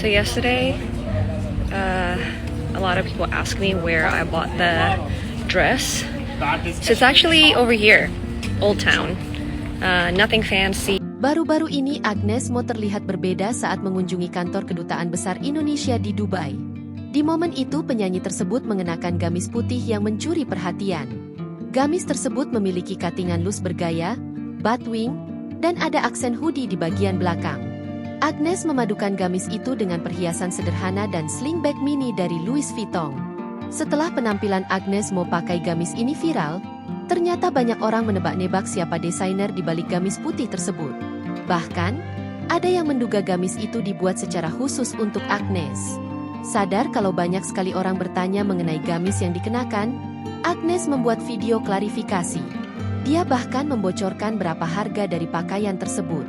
So yesterday, a lot of people asked me where I bought the dress. So it's actually over here, Old Town. Nothing fancy. Baru-baru ini Agnes Mo terlihat berbeda saat mengunjungi kantor Kedutaan Besar Indonesia di Dubai. Di momen itu penyanyi tersebut mengenakan gamis putih yang mencuri perhatian. Gamis tersebut memiliki katingan loose bergaya, batwing, dan ada aksen hoodie di bagian belakang. Agnes memadukan gamis itu dengan perhiasan sederhana dan sling bag mini dari Louis Vuitton. Setelah penampilan Agnes Mo pakai gamis ini viral, ternyata banyak orang menebak-nebak siapa desainer di balik gamis putih tersebut. Bahkan, ada yang menduga gamis itu dibuat secara khusus untuk Agnes. Sadar kalau banyak sekali orang bertanya mengenai gamis yang dikenakan, Agnes membuat video klarifikasi. Dia bahkan membocorkan berapa harga dari pakaian tersebut.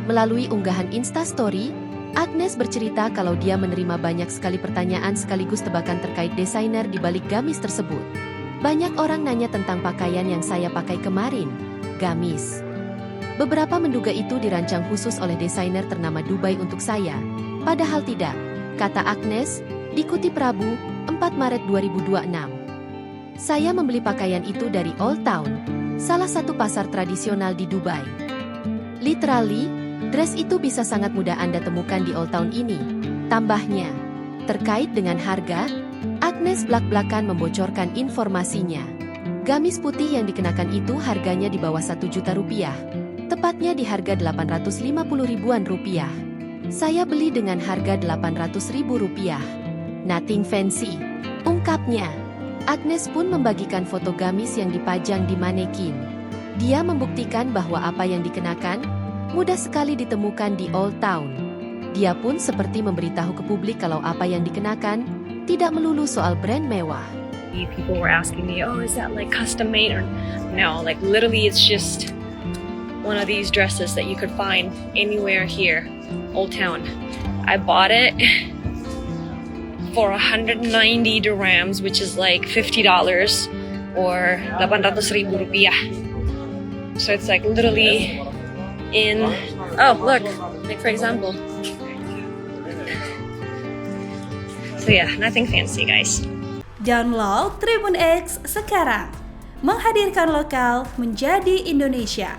Melalui unggahan Instastory, Agnes bercerita kalau dia menerima banyak sekali pertanyaan sekaligus tebakan terkait desainer di balik gamis tersebut. Banyak orang nanya tentang pakaian yang saya pakai kemarin, gamis. Beberapa menduga itu dirancang khusus oleh desainer ternama Dubai untuk saya. Padahal tidak, kata Agnes, dikutip Rabu, 4 Maret 2026. Saya membeli pakaian itu dari Old Town, salah satu pasar tradisional di Dubai. Literally, dress itu bisa sangat mudah Anda temukan di Old Town ini. Tambahnya, terkait dengan harga, Agnes blak-blakan membocorkan informasinya. Gamis putih yang dikenakan itu harganya di bawah 1 juta rupiah. Tepatnya di harga 850 ribuan rupiah. Saya beli dengan harga 800 ribu rupiah. Nothing fancy, ungkapnya. Agnes pun membagikan foto gamis yang dipajang di manekin. Dia membuktikan bahwa apa yang dikenakan mudah sekali ditemukan di Old Town. Dia pun seperti memberitahu ke publik kalau apa yang dikenakan tidak melulu soal brand mewah. People were asking me, oh, is that like custom made or no? Like literally it's just one of these dresses that you could find anywhere here, Old Town. I bought it for 190 dirhams, which is like $50 or 800 ribu rupiah. So it's like literally in, oh look, like for example. So yeah, nothing fancy guys. Download Tribun X sekarang, menghadirkan lokal menjadi Indonesia.